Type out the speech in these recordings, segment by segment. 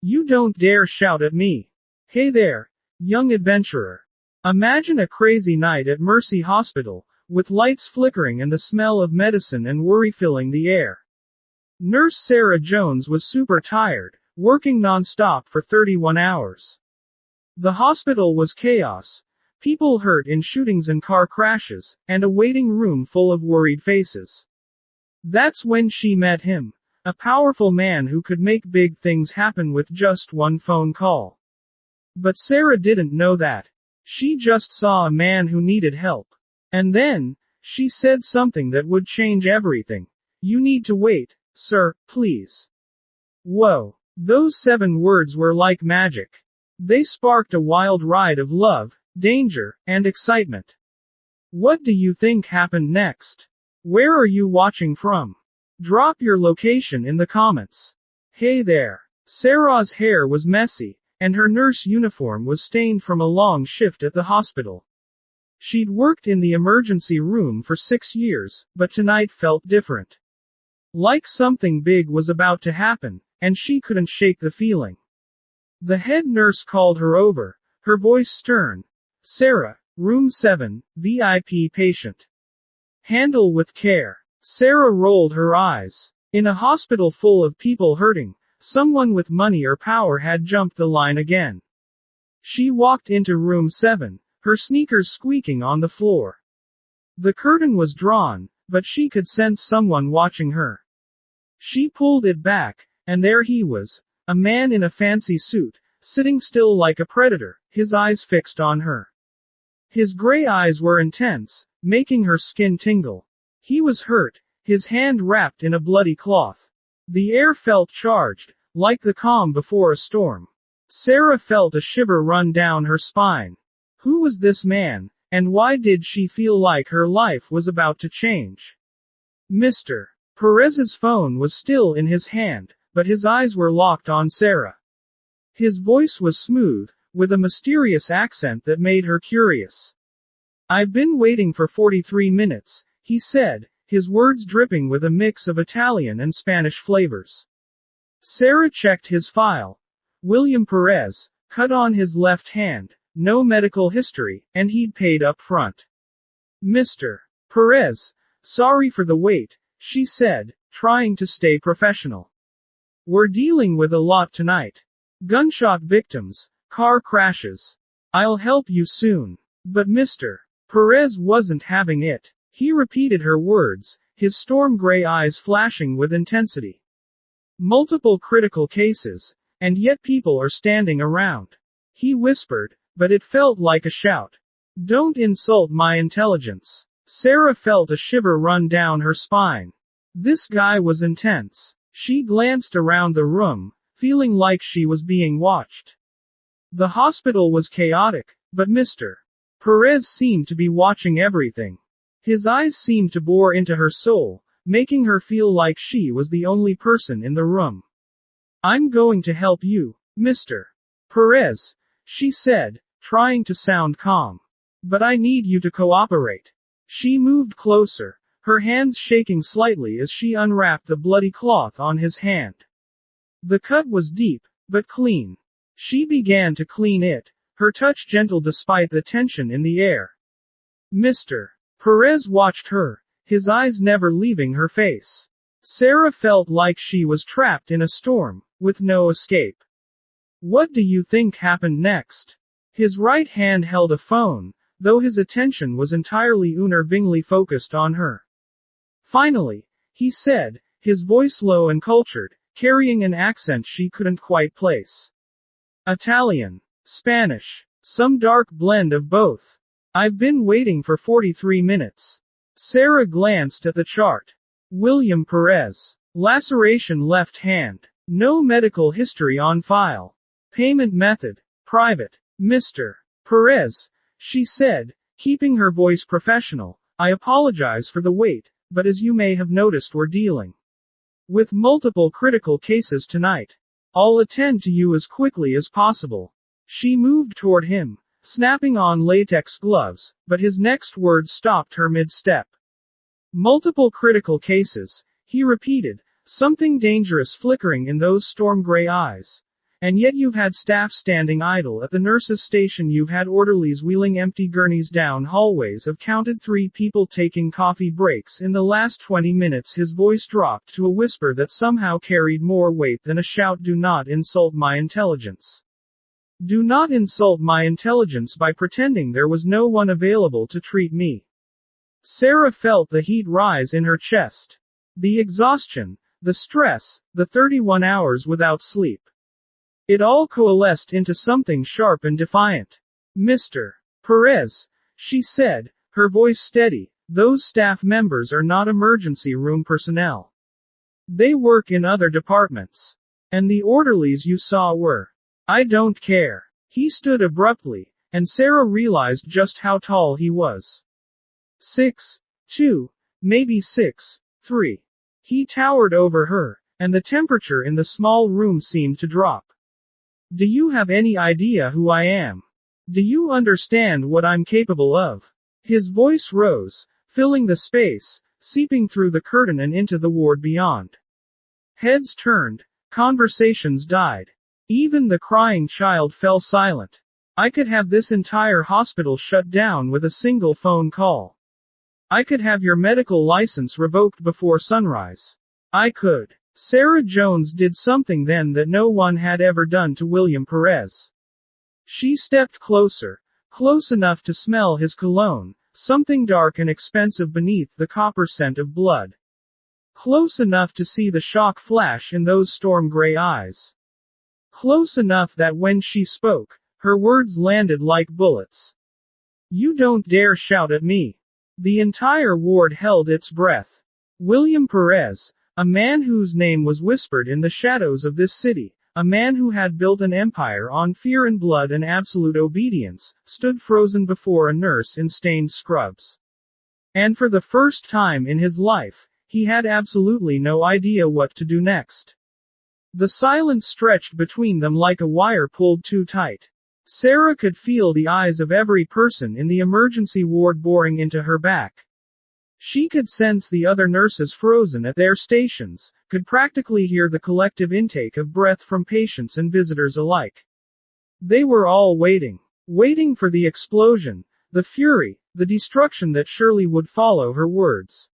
You don't dare shout at me. Hey there, young adventurer. Imagine a crazy night at Mercy Hospital, with lights flickering and the smell of medicine and worry filling the air. Nurse Sarah Jones was super tired, working non-stop for 31 hours. The hospital was chaos. People hurt in shootings and car crashes, and a waiting room full of worried faces. That's when she met him. A powerful man who could make big things happen with just one phone call. But Sarah didn't know that. She just saw a man who needed help. And then, she said something that would change everything. You need to wait, sir, please. Whoa. Those 7 words were like magic. They sparked a wild ride of love, danger, and excitement. What do you think happened next? Where are you watching from? Drop your location in the comments. Hey there. Sarah's hair was messy, and her nurse uniform was stained from a long shift at the hospital. She'd worked in the emergency room for 6 years, but tonight felt different. Like something big was about to happen, and she couldn't shake the feeling. The head nurse called her over, her voice stern. Sarah, room 7, VIP patient. Handle with care. Sarah rolled her eyes. In a hospital full of people hurting, someone with money or power had jumped the line again. She walked into room 7, her sneakers squeaking on the floor. The curtain was drawn, but she could sense someone watching her. She pulled it back, and there he was, a man in a fancy suit, sitting still like a predator, his eyes fixed on her. His gray eyes were intense, making her skin tingle. He was hurt, his hand wrapped in a bloody cloth. The air felt charged, like the calm before a storm. Sarah felt a shiver run down her spine. Who was this man, and why did she feel like her life was about to change? Mr. Perez's phone was still in his hand, but his eyes were locked on Sarah. His voice was smooth, with a mysterious accent that made her curious. I've been waiting for 43 minutes, he said, his words dripping with a mix of Italian and Spanish flavors. Sarah checked his file. William Perez, cut on his left hand, no medical history, and he'd paid up front. Mr. Perez, sorry for the wait, she said, trying to stay professional. We're dealing with a lot tonight. Gunshot victims, car crashes. I'll help you soon. But Mr. Perez wasn't having it. He repeated her words, his storm gray eyes flashing with intensity. Multiple critical cases, and yet people are standing around. He whispered, but it felt like a shout. Don't insult my intelligence. Sarah felt a shiver run down her spine. This guy was intense. She glanced around the room, feeling like she was being watched. The hospital was chaotic, but Mr. Perez seemed to be watching everything. His eyes seemed to bore into her soul, making her feel like she was the only person in the room. I'm going to help you, Mr. Perez, she said, trying to sound calm. But I need you to cooperate. She moved closer, her hands shaking slightly as she unwrapped the bloody cloth on his hand. The cut was deep, but clean. She began to clean it, her touch gentle despite the tension in the air. Mr. Perez watched her, his eyes never leaving her face. Sarah felt like she was trapped in a storm, with no escape. What do you think happened next? His right hand held a phone, though his attention was entirely unnervingly focused on her. Finally, he said, his voice low and cultured, carrying an accent she couldn't quite place. Italian, Spanish, some dark blend of both. I've been waiting for 43 minutes. Sarah glanced at the chart. William Perez. Laceration left hand. No medical history on file. Payment method. Private. Mr. Perez, she said, keeping her voice professional, I apologize for the wait, but as you may have noticed we're dealing with multiple critical cases tonight. I'll attend to you as quickly as possible. She moved toward him, snapping on latex gloves, but his next word stopped her mid-step. Multiple critical cases, he repeated, something dangerous flickering in those storm gray eyes. And yet you've had staff standing idle at the nurse's station, you've had orderlies wheeling empty gurneys down hallways, I've counted 3 people taking coffee breaks in the last 20 minutes. His voice dropped to a whisper that somehow carried more weight than a shout. Do not insult my intelligence. Do not insult my intelligence by pretending there was no one available to treat me. Sarah felt the heat rise in her chest. The exhaustion, the stress, the 31 hours without sleep. It all coalesced into something sharp and defiant. Mr. Perez, she said, her voice steady, those staff members are not emergency room personnel. They work in other departments. And the orderlies you saw were. I don't care. He stood abruptly, and Sarah realized just how tall he was. 6'2", maybe 6'3". He towered over her, and the temperature in the small room seemed to drop. Do you have any idea who I am? Do you understand what I'm capable of? His voice rose, filling the space, seeping through the curtain and into the ward beyond. Heads turned, conversations died. Even the crying child fell silent. I could have this entire hospital shut down with a single phone call. I could have your medical license revoked before sunrise. I could. Sarah Jones did something then that no one had ever done to William Perez. She stepped closer, close enough to smell his cologne, something dark and expensive beneath the copper scent of blood. Close enough to see the shock flash in those storm-gray eyes. Close enough that when she spoke, her words landed like bullets. You don't dare shout at me. The entire ward held its breath. William Perez, a man whose name was whispered in the shadows of this city, a man who had built an empire on fear and blood and absolute obedience, stood frozen before a nurse in stained scrubs. And for the first time in his life, he had absolutely no idea what to do next. The silence stretched between them like a wire pulled too tight. Sarah could feel the eyes of every person in the emergency ward boring into her back. She could sense the other nurses frozen at their stations, could practically hear the collective intake of breath from patients and visitors alike. They were all waiting. Waiting for the explosion, the fury, the destruction that surely would follow her words.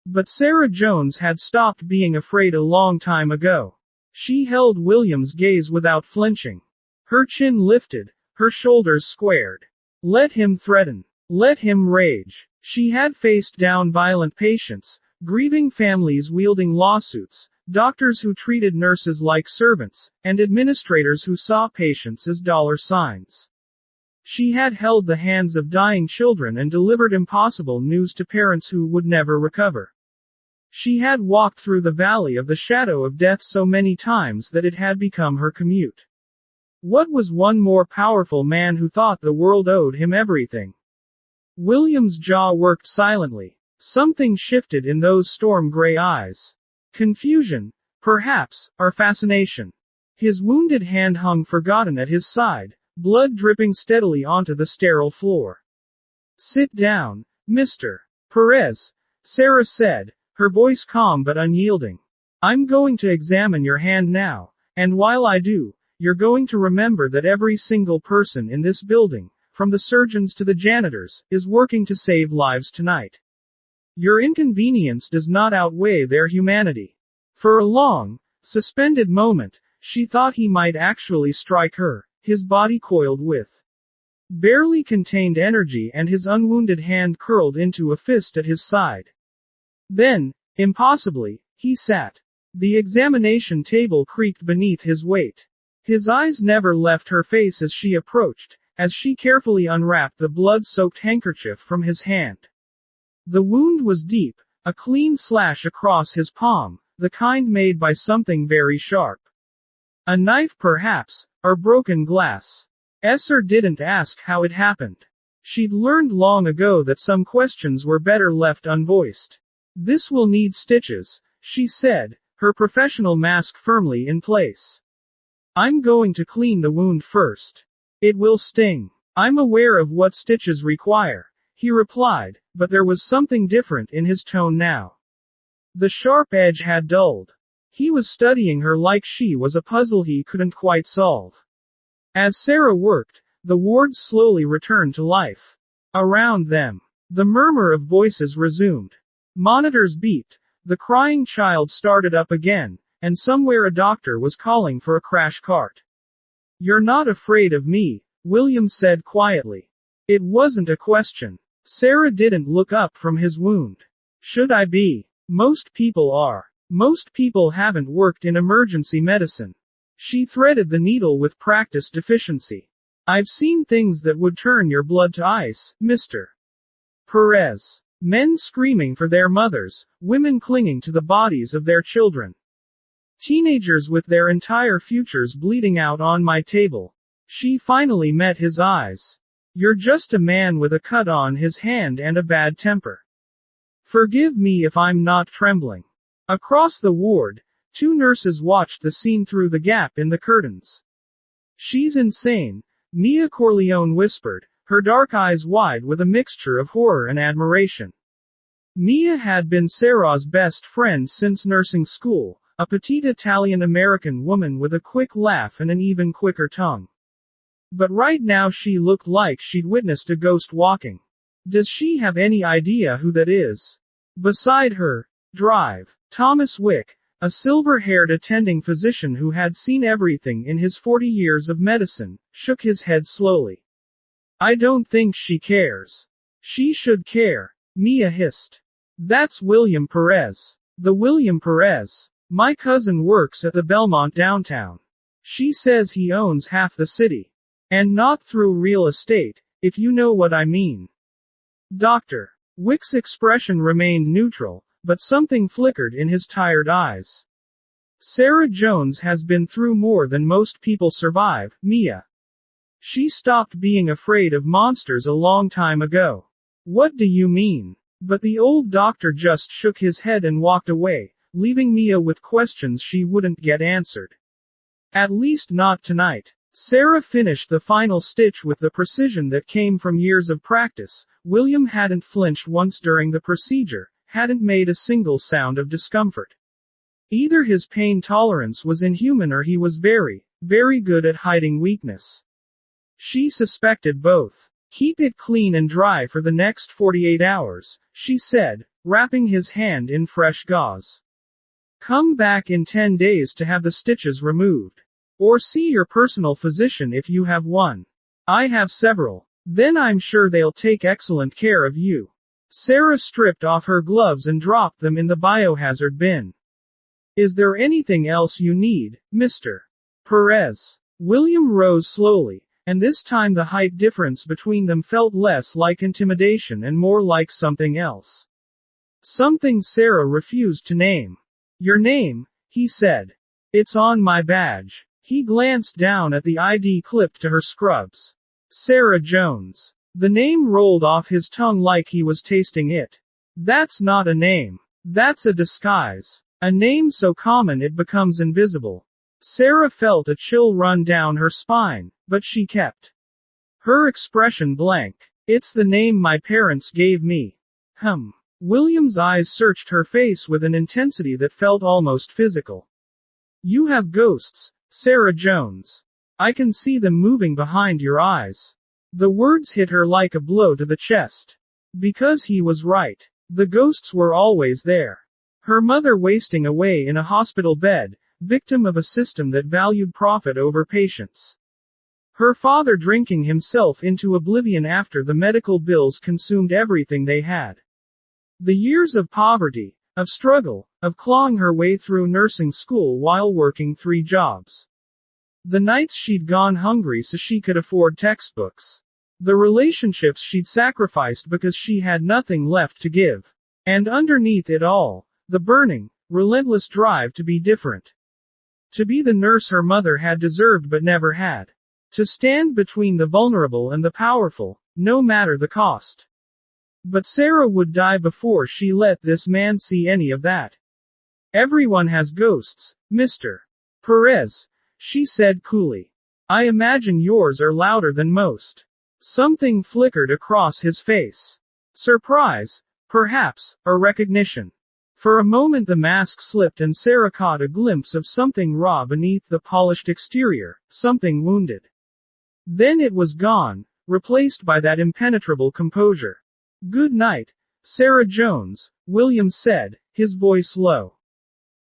But Sarah Jones had stopped being afraid a long time ago. She held William's gaze without flinching. Her chin lifted, her shoulders squared. Let him threaten. Let him rage. She had faced down violent patients, grieving families wielding lawsuits, doctors who treated nurses like servants, and administrators who saw patients as dollar signs. She had held the hands of dying children and delivered impossible news to parents who would never recover. She had walked through the valley of the shadow of death so many times that it had become her commute. What was one more powerful man who thought the world owed him everything? William's jaw worked silently. Something shifted in those storm-gray eyes. Confusion, perhaps, or fascination. His wounded hand hung forgotten at his side, blood dripping steadily onto the sterile floor. Sit down, Mr. Perez, Sarah said, her voice calm but unyielding. I'm going to examine your hand now, and while I do, you're going to remember that every single person in this building, from the surgeons to the janitors, is working to save lives tonight. Your inconvenience does not outweigh their humanity. For a long, suspended moment, she thought he might actually strike her, his body coiled with barely contained energy and his unwounded hand curled into a fist at his side. Then, impossibly, he sat. The examination table creaked beneath his weight. His eyes never left her face as she approached, as she carefully unwrapped the blood-soaked handkerchief from his hand. The wound was deep, a clean slash across his palm, the kind made by something very sharp. A knife perhaps, or broken glass. Esther didn't ask how it happened. She'd learned long ago that some questions were better left unvoiced. This will need stitches, she said, her professional mask firmly in place. I'm going to clean the wound first. It will sting. I'm aware of what stitches require, he replied, but there was something different in his tone now. The sharp edge had dulled. He was studying her like she was a puzzle he couldn't quite solve. As Sarah worked, the wards slowly returned to life. Around them, the murmur of voices resumed. Monitors beeped, the crying child started up again, and somewhere a doctor was calling for a crash cart. "You're not afraid of me," William said quietly. It wasn't a question. Sarah didn't look up from his wound. "Should I be? Most people are. Most people haven't worked in emergency medicine." She threaded the needle with practice efficiency. "I've seen things that would turn your blood to ice, Mr. Perez. Men screaming for their mothers, women clinging to the bodies of their children. Teenagers with their entire futures bleeding out on my table." She finally met his eyes. "You're just a man with a cut on his hand and a bad temper. Forgive me if I'm not trembling." Across the ward, two nurses watched the scene through the gap in the curtains. "She's insane," Mia Corleone whispered, her dark eyes wide with a mixture of horror and admiration. Mia had been Sarah's best friend since nursing school, a petite Italian-American woman with a quick laugh and an even quicker tongue. But right now she looked like she'd witnessed a ghost walking. Does she have any idea who that is? Beside her, drive. Thomas Wick, a silver-haired attending physician who had seen everything in his 40 years of medicine, shook his head slowly. "I don't think she cares." "She should care," Mia hissed. "That's William Perez. The William Perez. My cousin works at the Belmont downtown. She says he owns half the city. And not through real estate, if you know what I mean." Dr. Wick's expression remained neutral, but something flickered in his tired eyes. "Sarah Jones has been through more than most people survive, Mia. She stopped being afraid of monsters a long time ago." "What do you mean?" But the old doctor just shook his head and walked away, leaving Mia with questions she wouldn't get answered. At least not tonight. Sarah finished the final stitch with the precision that came from years of practice. William hadn't flinched once during the procedure, hadn't made a single sound of discomfort. Either his pain tolerance was inhuman or he was very, very good at hiding weakness. She suspected both. "Keep it clean and dry for the next 48 hours, she said, wrapping his hand in fresh gauze. "Come back in 10 days to have the stitches removed. Or see your personal physician if you have one. I have several. Then I'm sure they'll take excellent care of you." Sarah stripped off her gloves and dropped them in the biohazard bin. "Is there anything else you need, Mr. Perez?" William rose slowly, and this time the height difference between them felt less like intimidation and more like something else. Something Sarah refused to name. "Your name," he said. "It's on my badge." He glanced down at the ID clipped to her scrubs. Sarah Jones. The name rolled off his tongue like he was tasting it. "That's not a name. That's a disguise. A name so common it becomes invisible." Sarah felt a chill run down her spine, but she kept her expression blank. "It's the name my parents gave me." William's eyes searched her face with an intensity that felt almost physical. "You have ghosts, Sarah Jones. I can see them moving behind your eyes." The words hit her like a blow to the chest. Because he was right. The ghosts were always there. Her mother wasting away in a hospital bed, victim of a system that valued profit over patience. Her father drinking himself into oblivion after the medical bills consumed everything they had. The years of poverty, of struggle, of clawing her way through nursing school while working 3 jobs. The nights she'd gone hungry so she could afford textbooks. The relationships she'd sacrificed because she had nothing left to give. And underneath it all, the burning, relentless drive to be different. To be the nurse her mother had deserved but never had. To stand between the vulnerable and the powerful, no matter the cost. But Sarah would die before she let this man see any of that. "Everyone has ghosts, Mr. Perez," she said coolly. "I imagine yours are louder than most." Something flickered across his face. Surprise, perhaps, or recognition. For a moment the mask slipped and Sarah caught a glimpse of something raw beneath the polished exterior, something wounded. Then it was gone, replaced by that impenetrable composure. "Good night, Sarah Jones," William said, his voice low.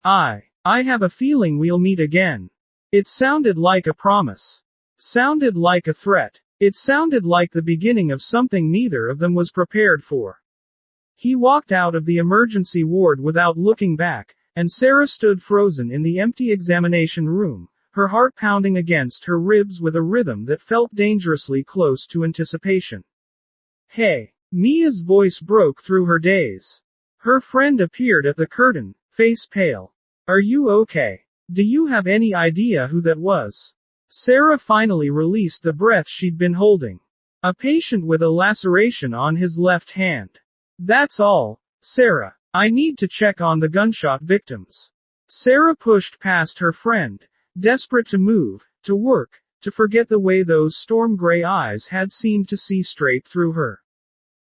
I have a feeling we'll meet again." It sounded like a promise. Sounded like a threat. It sounded like the beginning of something neither of them was prepared for. He walked out of the emergency ward without looking back, and Sarah stood frozen in the empty examination room, her heart pounding against her ribs with a rhythm that felt dangerously close to anticipation. "Hey!" Mia's voice broke through her daze. Her friend appeared at the curtain, face pale. "Are you okay? Do you have any idea who that was?" Sarah finally released the breath she'd been holding. "A patient with a laceration on his left hand. That's all, Sarah. I need to check on the gunshot victims." Sarah pushed past her friend, desperate to move, to work, to forget the way those storm-gray eyes had seemed to see straight through her.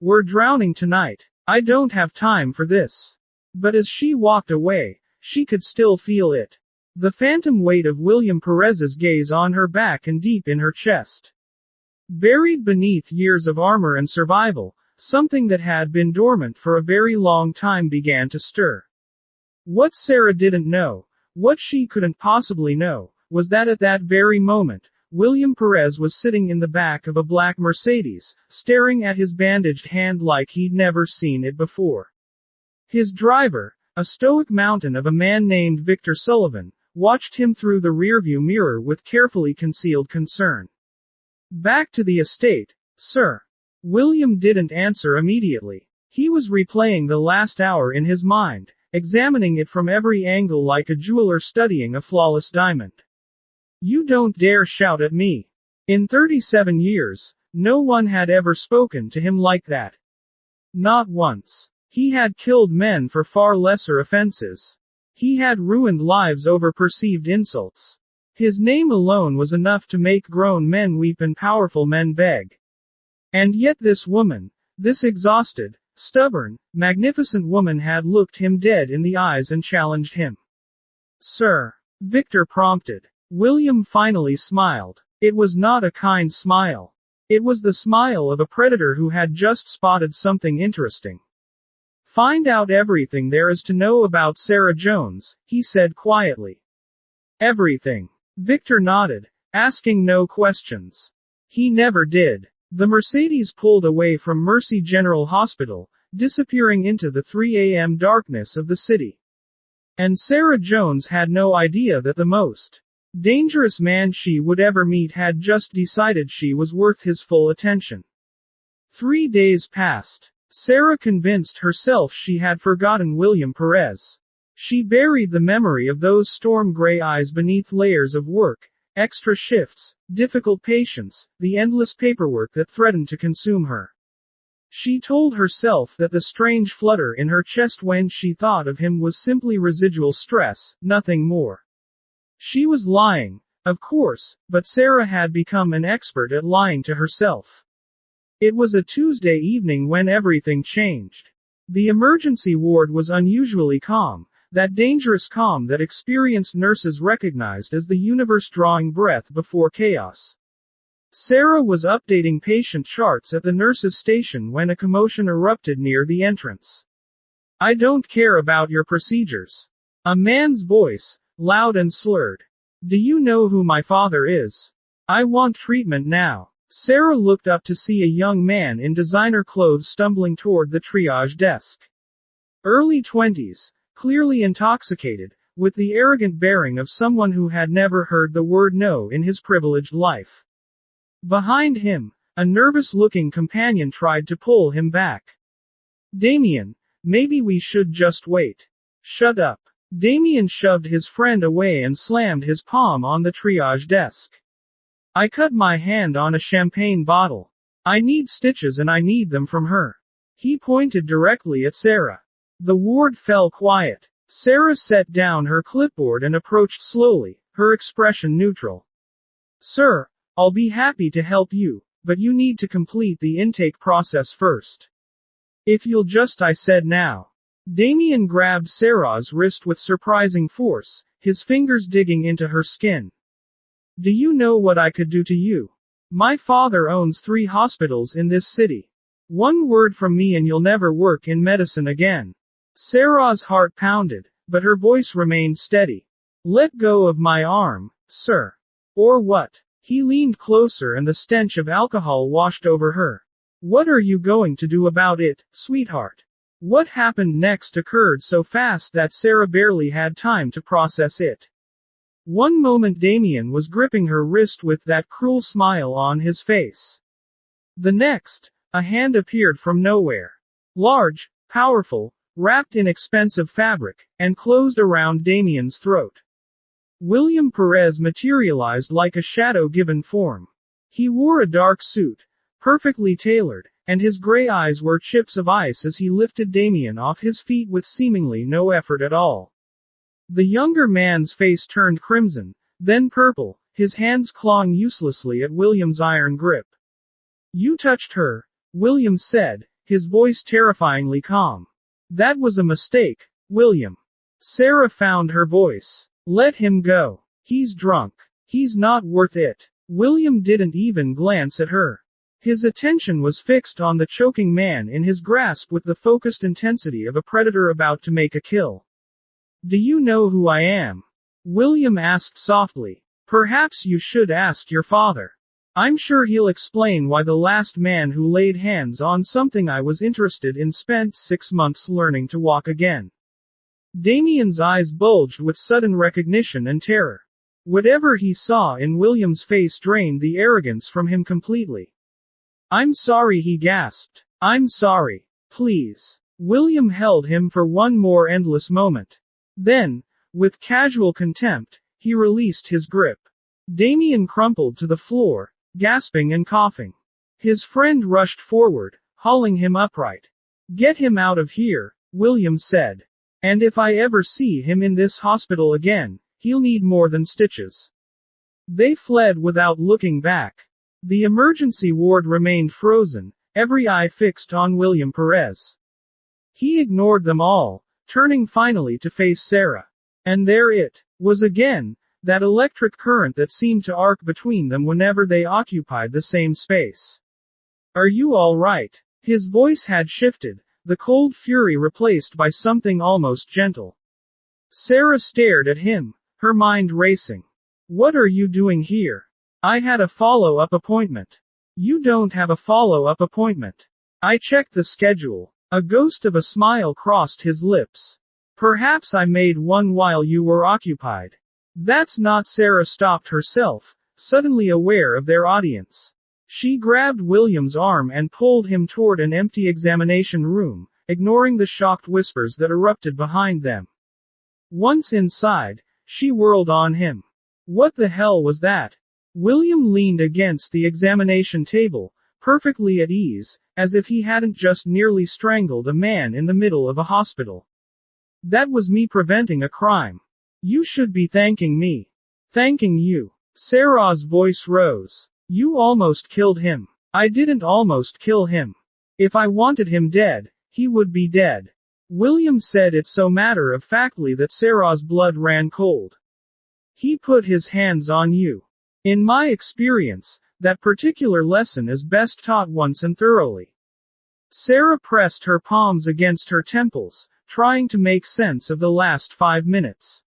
"We're drowning tonight. I don't have time for this." But as she walked away, she could still feel it. The phantom weight of William Perez's gaze on her back and deep in her chest. Buried beneath years of armor and survival, something that had been dormant for a very long time began to stir. What Sarah didn't know, what she couldn't possibly know, was that at that very moment, William Perez was sitting in the back of a black Mercedes, staring at his bandaged hand like he'd never seen it before. His driver, a stoic mountain of a man named Victor Sullivan, watched him through the rearview mirror with carefully concealed concern. "Back to the estate, sir." William didn't answer immediately. He was replaying the last hour in his mind, examining it from every angle like a jeweler studying a flawless diamond. "You don't dare shout at me." In 37 years, no one had ever spoken to him like that. Not once. He had killed men for far lesser offenses. He had ruined lives over perceived insults. His name alone was enough to make grown men weep and powerful men beg. And yet this woman, this exhausted, stubborn, magnificent woman had looked him dead in the eyes and challenged him. "Sir," Victor prompted. William finally smiled. It was not a kind smile. It was the smile of a predator who had just spotted something interesting. "Find out everything there is to know about Sarah Jones," he said quietly. "Everything." Victor nodded, asking no questions. He never did. The Mercedes pulled away from Mercy General Hospital, disappearing into the 3 a.m. darkness of the city. And Sarah Jones had no idea that the most dangerous man she would ever meet had just decided she was worth his full attention. 3 days passed. Sarah convinced herself she had forgotten William Perez. She buried the memory of those storm-gray eyes beneath layers of work, extra shifts, difficult patients, the endless paperwork that threatened to consume her. She told herself that the strange flutter in her chest when she thought of him was simply residual stress, nothing more. She was lying, of course, but Sarah had become an expert at lying to herself. It was a Tuesday evening when everything changed. The emergency ward was unusually calm, that dangerous calm that experienced nurses recognized as the universe drawing breath before chaos. Sarah was updating patient charts at the nurse's station when a commotion erupted near the entrance. "I don't care about your procedures." A man's voice, loud and slurred. "Do you know who my father is? I want treatment now." Sarah looked up to see a young man in designer clothes stumbling toward the triage desk. Early 20s, clearly intoxicated, with the arrogant bearing of someone who had never heard the word no in his privileged life. Behind him, a nervous-looking companion tried to pull him back. "Damien, maybe we should just wait." "Shut up." Damien shoved his friend away and slammed his palm on the triage desk. "I cut my hand on a champagne bottle. I need stitches and I need them from her." He pointed directly at Sarah. The ward fell quiet. Sarah set down her clipboard and approached slowly, her expression neutral. "Sir, I'll be happy to help you, but you need to complete the intake process first. If you'll just," I said now. Damien grabbed Sarah's wrist with surprising force, his fingers digging into her skin. Do you know what I could do to you? My father owns 3 hospitals in this city. One word from me and you'll never work in medicine again. Sarah's heart pounded, but her voice remained steady. Let go of my arm, sir. Or what? He leaned closer and the stench of alcohol washed over her. What are you going to do about it, sweetheart? What happened next occurred so fast that Sarah barely had time to process it. One moment Damien was gripping her wrist with that cruel smile on his face. The next, a hand appeared from nowhere. Large, powerful, wrapped in expensive fabric, and closed around Damien's throat. William Perez materialized like a shadow given form. He wore a dark suit, perfectly tailored, and his gray eyes were chips of ice as he lifted Damien off his feet with seemingly no effort at all. The younger man's face turned crimson, then purple, his hands clawing uselessly at William's iron grip. You touched her, William said, his voice terrifyingly calm. That was a mistake, William. Sarah found her voice. Let him go. He's drunk. He's not worth it. William didn't even glance at her. His attention was fixed on the choking man in his grasp with the focused intensity of a predator about to make a kill. Do you know who I am? William asked softly. Perhaps you should ask your father. I'm sure he'll explain why the last man who laid hands on something I was interested in spent 6 months learning to walk again. Damien's eyes bulged with sudden recognition and terror. Whatever he saw in William's face drained the arrogance from him completely. I'm sorry, he gasped. I'm sorry. Please. William held him for one more endless moment. Then, with casual contempt, he released his grip. Damien crumpled to the floor, gasping and coughing. His friend rushed forward, hauling him upright. Get him out of here, William said. And if I ever see him in this hospital again, he'll need more than stitches. They fled without looking back. The emergency ward remained frozen, every eye fixed on William Perez. He ignored them all, turning finally to face Sarah. And there it was again, that electric current that seemed to arc between them whenever they occupied the same space. Are you all right? His voice had shifted, the cold fury replaced by something almost gentle. Sarah stared at him, her mind racing. What are you doing here? I had a follow-up appointment. You don't have a follow-up appointment. I checked the schedule. A ghost of a smile crossed his lips. Perhaps I made one while you were occupied. That's not. Sarah stopped herself, suddenly aware of their audience. She grabbed William's arm and pulled him toward an empty examination room, ignoring the shocked whispers that erupted behind them. Once inside, she whirled on him. What the hell was that? William leaned against the examination table, perfectly at ease, as if he hadn't just nearly strangled a man in the middle of a hospital. That was me preventing a crime. You should be thanking me. Thanking you. Sarah's voice rose. You almost killed him. I didn't almost kill him. If I wanted him dead, he would be dead. William said it so matter-of-factly that Sarah's blood ran cold. He put his hands on you. In my experience, that particular lesson is best taught once and thoroughly. Sarah pressed her palms against her temples, trying to make sense of the last 5 minutes.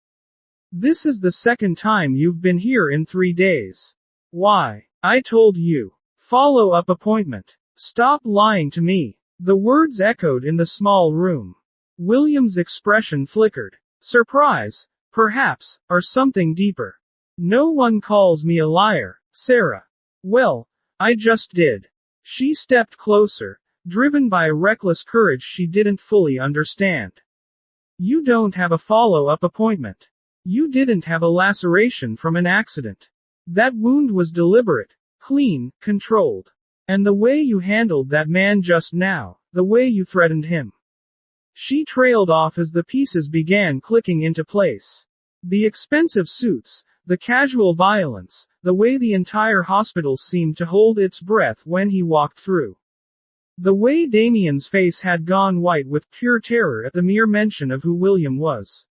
This is the second time you've been here in 3 days. Why? I told you. Follow-up appointment. Stop lying to me. The words echoed in the small room. William's expression flickered. Surprise, perhaps, or something deeper. No one calls me a liar, Sarah. Well, I just did. She stepped closer, driven by a reckless courage she didn't fully understand. You don't have a follow-up appointment. You didn't have a laceration from an accident. That wound was deliberate, clean, controlled. And the way you handled that man just now, the way you threatened him. She trailed off as the pieces began clicking into place. The expensive suits, the casual violence, the way the entire hospital seemed to hold its breath when he walked through. The way Damien's face had gone white with pure terror at the mere mention of who William was.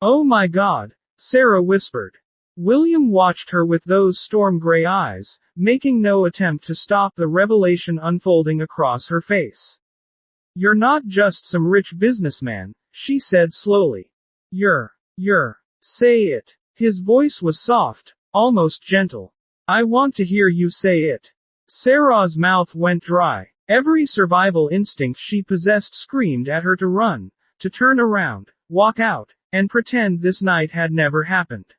"Oh my God," Sarah whispered. William watched her with those storm-gray eyes, making no attempt to stop the revelation unfolding across her face. "You're not just some rich businessman," she said slowly. You're, say it." His voice was soft, almost gentle. "I want to hear you say it." Sarah's mouth went dry. Every survival instinct she possessed screamed at her to run, to turn around, walk out, and pretend this night had never happened.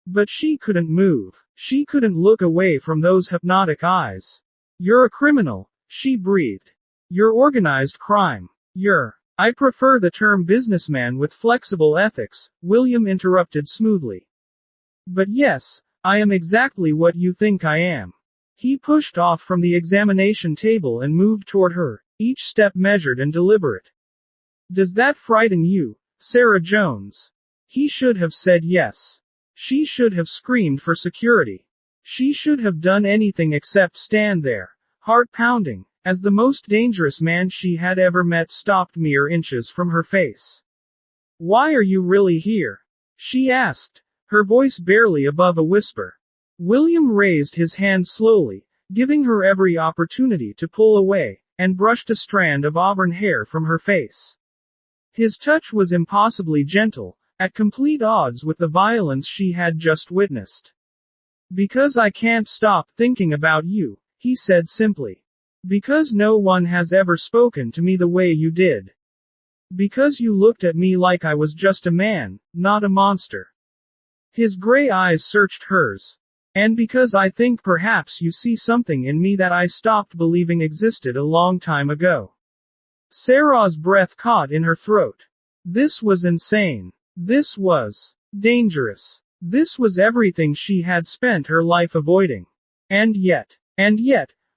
But she couldn't move. She couldn't look away from those hypnotic eyes. "You're a criminal," she breathed. "You're organized crime. I prefer the term businessman with flexible ethics," William interrupted smoothly. "But yes, I am exactly what you think I am." He pushed off from the examination table and moved toward her, each step measured and deliberate. "Does that frighten you, Sarah Jones?" He should have said yes. She should have screamed for security. She should have done anything except stand there, heart pounding, as the most dangerous man she had ever met stopped mere inches from her face. "Why are you really here?" she asked, her voice barely above a whisper. William raised his hand slowly, giving her every opportunity to pull away, and brushed a strand of auburn hair from her face. His touch was impossibly gentle, at complete odds with the violence she had just witnessed. "Because I can't stop thinking about you," he said simply. "Because no one has ever spoken to me the way you did. Because you looked at me like I was just a man, not a monster." His gray eyes searched hers. "And because I think perhaps you see something in me that I stopped believing existed a long time ago." Sarah's breath caught in her throat. This was insane. This was dangerous. This was everything she had spent her life avoiding. And yet,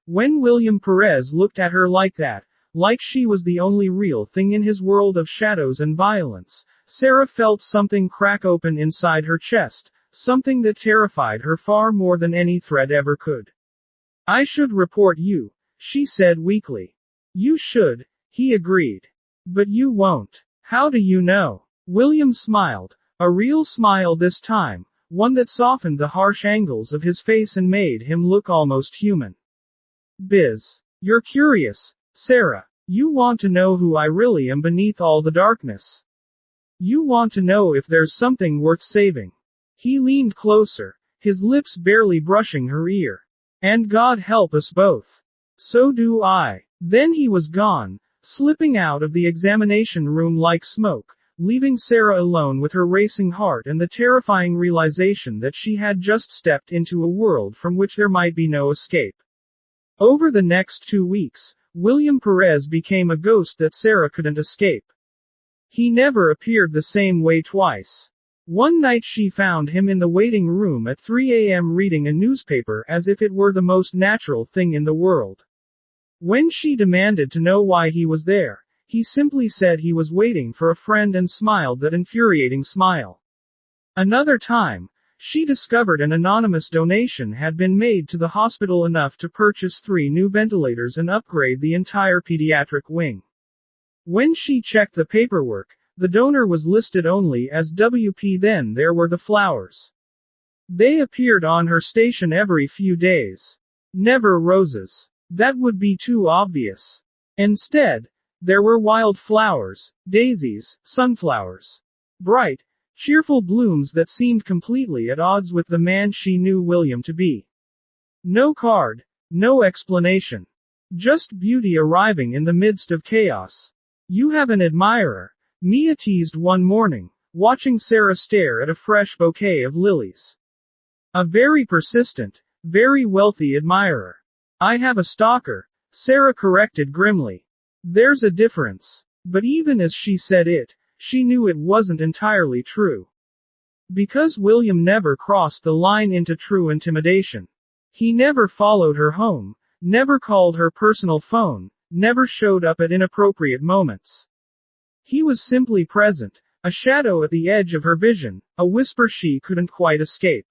when William Perez looked at her like that, like she was the only real thing in his world of shadows and violence, Sarah felt something crack open inside her chest. Something that terrified her far more than any threat ever could. "I should report you," she said weakly. "You should," he agreed. "But you won't." "How do you know?" William smiled, a real smile this time, one that softened the harsh angles of his face and made him look almost human. You're curious, Sarah. You want to know who I really am beneath all the darkness. You want to know if there's something worth saving." He leaned closer, his lips barely brushing her ear. "And God help us both. So do I." Then he was gone, slipping out of the examination room like smoke, leaving Sarah alone with her racing heart and the terrifying realization that she had just stepped into a world from which there might be no escape. Over the next 2 weeks, William Perez became a ghost that Sarah couldn't escape. He never appeared the same way twice. One night she found him in the waiting room at 3 a.m. reading a newspaper as if it were the most natural thing in the world. When she demanded to know why he was there, he simply said he was waiting for a friend and smiled that infuriating smile. Another time, she discovered an anonymous donation had been made to the hospital enough to purchase 3 new ventilators and upgrade the entire pediatric wing. When she checked the paperwork, the donor was listed only as WP. Then there were the flowers. They appeared on her station every few days. Never roses. That would be too obvious. Instead, there were wild flowers, daisies, sunflowers. Bright, cheerful blooms that seemed completely at odds with the man she knew William to be. No card, no explanation. Just beauty arriving in the midst of chaos. "You have an admirer," Mia teased one morning, watching Sarah stare at a fresh bouquet of lilies. "A very persistent, very wealthy admirer." "I have a stalker," Sarah corrected grimly. "There's a difference." But even as she said it, she knew it wasn't entirely true. Because William never crossed the line into true intimidation. He never followed her home, never called her personal phone, never showed up at inappropriate moments. He was simply present, a shadow at the edge of her vision, a whisper she couldn't quite escape.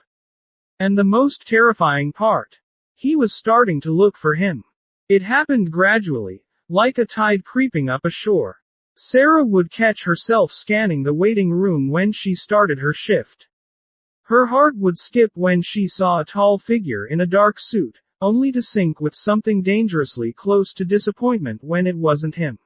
And the most terrifying part, he was starting to look for him. It happened gradually, like a tide creeping up ashore. Sarah would catch herself scanning the waiting room when she started her shift. Her heart would skip when she saw a tall figure in a dark suit, only to sink with something dangerously close to disappointment when it wasn't him.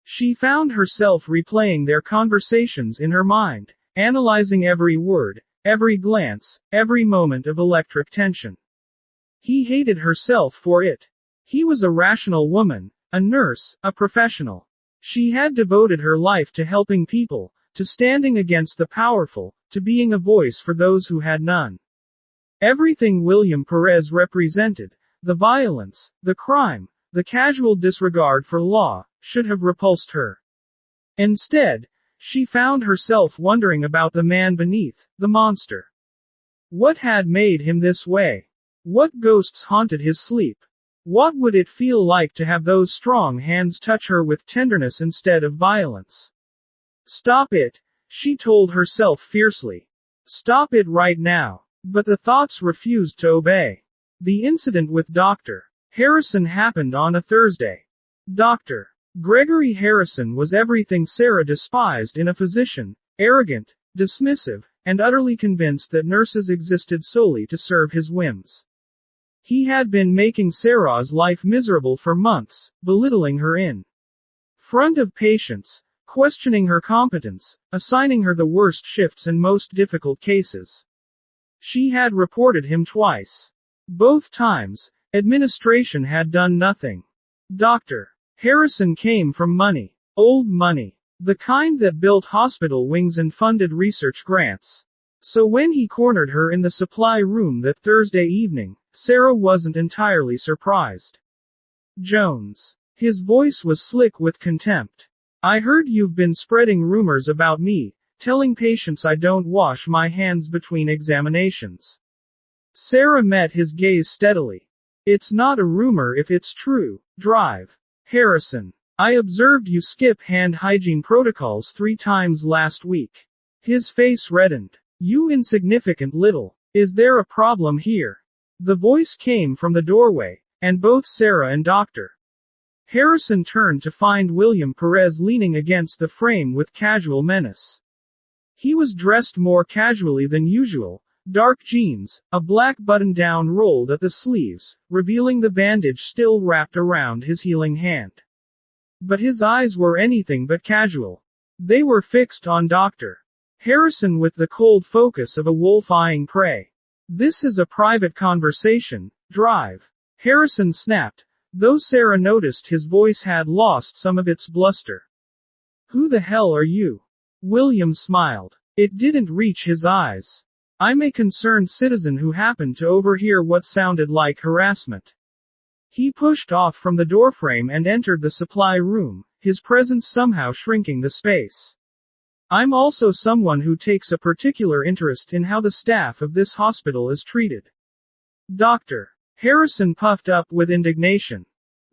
She found herself replaying their conversations in her mind, analyzing every word, every glance, every moment of electric tension. He hated herself for it. He was a rational woman, a nurse, a professional. She had devoted her life to helping people, to standing against the powerful, to being a voice for those who had none. Everything William Perez represented, the violence, the crime, the casual disregard for law, should have repulsed her. Instead, she found herself wondering about the man beneath, the monster. What had made him this way? What ghosts haunted his sleep? What would it feel like to have those strong hands touch her with tenderness instead of violence? Stop it, she told herself fiercely. Stop it right now. But the thoughts refused to obey. The incident with Dr. Harrison happened on a Thursday. Dr. Gregory Harrison was everything Sarah despised in a physician, arrogant, dismissive, and utterly convinced that nurses existed solely to serve his whims. He had been making Sarah's life miserable for months, belittling her in front of patients, questioning her competence, assigning her the worst shifts and most difficult cases. She had reported him twice. Both times, administration had done nothing. Dr. Harrison came from money. Old money. The kind that built hospital wings and funded research grants. So when he cornered her in the supply room that Thursday evening, Sarah wasn't entirely surprised. Jones. His voice was slick with contempt. I heard you've been spreading rumors about me, telling patients I don't wash my hands between examinations. Sarah met his gaze steadily. It's not a rumor if it's true. Drive. Harrison. I observed you skip hand hygiene protocols 3 times last week. His face reddened. You insignificant little. Is there a problem here? The voice came from the doorway, and both Sarah and Dr. Harrison turned to find William Perez leaning against the frame with casual menace. He was dressed more casually than usual, dark jeans, a black button-down rolled at the sleeves, revealing the bandage still wrapped around his healing hand. But his eyes were anything but casual. They were fixed on Dr. Harrison with the cold focus of a wolf eyeing prey. This is a private conversation. Drive. Harrison snapped, though Sarah noticed his voice had lost some of its bluster. Who the hell are you? William smiled. It didn't reach his eyes. I'm a concerned citizen who happened to overhear what sounded like harassment. He pushed off from the doorframe and entered the supply room, his presence somehow shrinking the space. I'm also someone who takes a particular interest in how the staff of this hospital is treated. Dr. Harrison puffed up with indignation.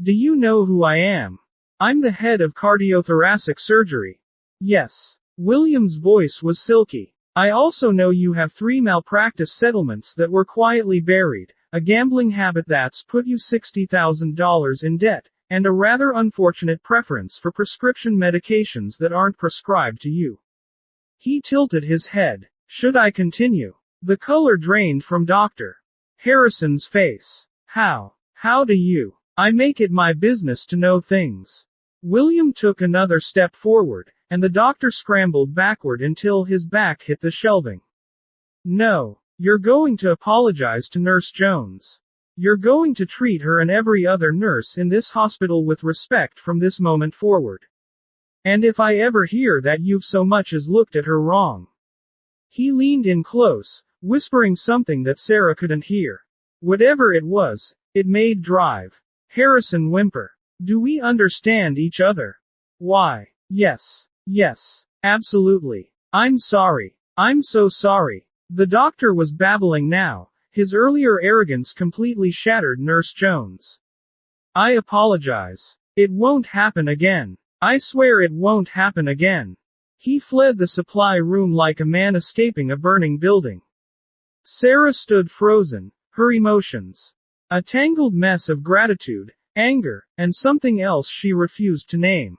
Do you know who I am? I'm the head of cardiothoracic surgery. Yes. William's voice was silky. I also know you have 3 malpractice settlements that were quietly buried, a gambling habit that's put you $60,000 in debt, and a rather unfortunate preference for prescription medications that aren't prescribed to you. He tilted his head. Should I continue? The color drained from Dr. Harrison's face. How do you? I make it my business to know things. William took another step forward, and the doctor scrambled backward until his back hit the shelving. No, you're going to apologize to Nurse Jones. You're going to treat her and every other nurse in this hospital with respect from this moment forward. And if I ever hear that you've so much as looked at her wrong. He leaned in close, whispering something that Sarah couldn't hear. Whatever it was, it made Drive. Harrison whimper. Do we understand each other? Why, yes, absolutely. I'm sorry. I'm so sorry. The doctor was babbling now, his earlier arrogance completely shattered Nurse Jones. I apologize. It won't happen again. I swear it won't happen again. He fled the supply room like a man escaping a burning building. Sarah stood frozen, her emotions a tangled mess of gratitude, anger, and something else she refused to name.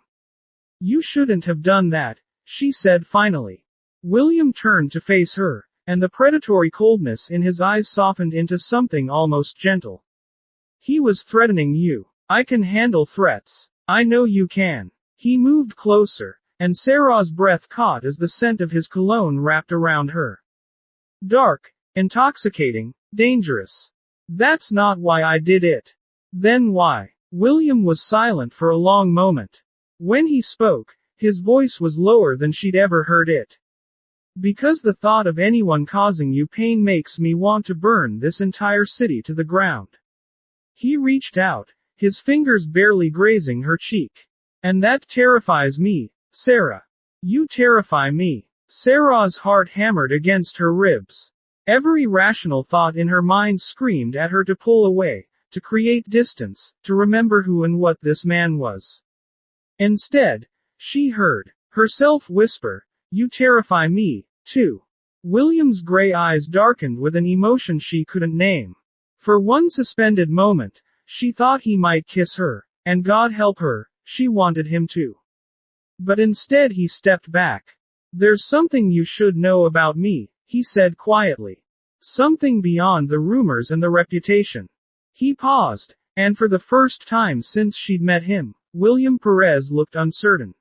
You shouldn't have done that, she said finally. William turned to face her, and the predatory coldness in his eyes softened into something almost gentle. He was threatening you. I can handle threats. I know you can. He moved closer, and Sarah's breath caught as the scent of his cologne wrapped around her. Dark, intoxicating, dangerous. That's not why I did it. Then why? William was silent for a long moment. When he spoke, his voice was lower than she'd ever heard it. Because the thought of anyone causing you pain makes me want to burn this entire city to the ground. He reached out, his fingers barely grazing her cheek. And that terrifies me, Sarah. You terrify me. Sarah's heart hammered against her ribs. Every rational thought in her mind screamed at her to pull away, to create distance, to remember who and what this man was. Instead, she heard herself whisper, "You terrify me, too." William's gray eyes darkened with an emotion she couldn't name. For one suspended moment, she thought he might kiss her, and God help her, she wanted him to. But instead he stepped back. "There's something you should know about me," he said quietly. "Something beyond the rumors and the reputation." He paused, and for the first time since she'd met him, William Perez looked uncertain.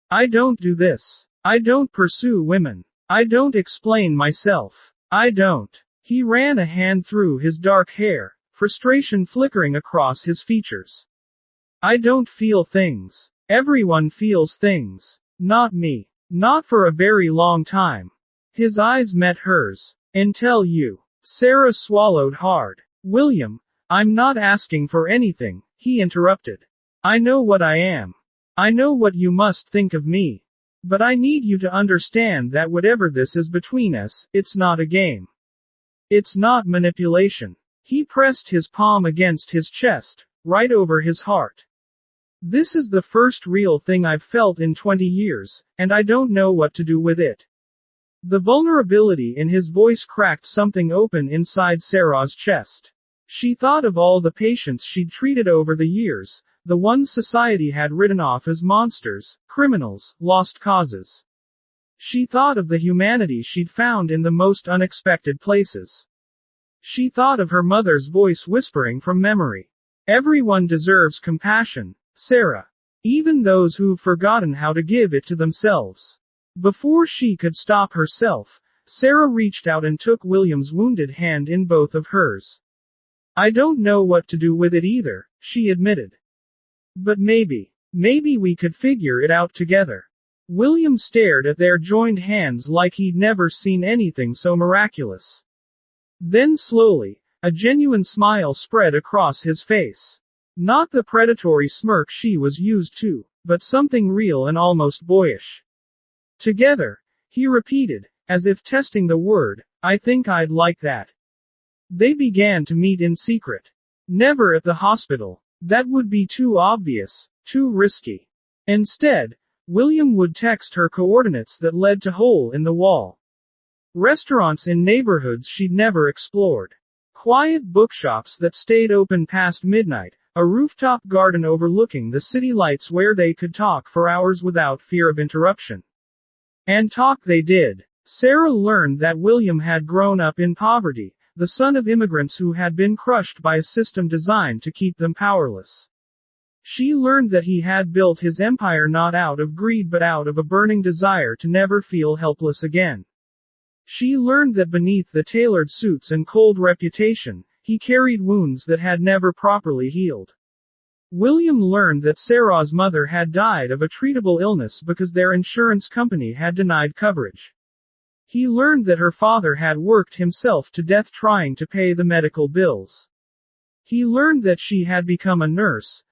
"I don't do this. I don't pursue women. I don't explain myself. I don't." He ran a hand through his dark hair, frustration flickering across his features. "I don't feel things. Everyone feels things. Not me. Not for a very long time." His eyes met hers. "Until you." Sarah swallowed hard. "William, I'm not asking for anything," he interrupted. "I know what I am. I know what you must think of me. But I need you to understand that whatever this is between us, it's not a game. It's not manipulation." He pressed his palm against his chest, right over his heart. "This is the first real thing I've felt in 20 years, and I don't know what to do with it." The vulnerability in his voice cracked something open inside Sarah's chest. She thought of all the patients she'd treated over the years, the ones society had written off as monsters, criminals, lost causes. She thought of the humanity she'd found in the most unexpected places. She thought of her mother's voice whispering from memory. "Everyone deserves compassion, Sarah. Even those who've forgotten how to give it to themselves." Before she could stop herself, Sarah reached out and took William's wounded hand in both of hers. "I don't know what to do with it either," she admitted. "But maybe we could figure it out together." William stared at their joined hands like he'd never seen anything so miraculous. Then slowly, a genuine smile spread across his face. Not the predatory smirk she was used to, but something real and almost boyish. "Together," he repeated, as if testing the word, "I think I'd like that." They began to meet in secret. Never at the hospital. That would be too obvious, too risky. Instead, William would text her coordinates that led to hole in the wall. Restaurants in neighborhoods she'd never explored. Quiet bookshops that stayed open past midnight, a rooftop garden overlooking the city lights where they could talk for hours without fear of interruption. And talk they did. Sarah learned that William had grown up in poverty, the son of immigrants who had been crushed by a system designed to keep them powerless. She learned that he had built his empire not out of greed but out of a burning desire to never feel helpless again. She learned that beneath the tailored suits and cold reputation, he carried wounds that had never properly healed. William learned that Sarah's mother had died of a treatable illness because their insurance company had denied coverage. He learned that her father had worked himself to death trying to pay the medical bills. He learned that she had become a nurse,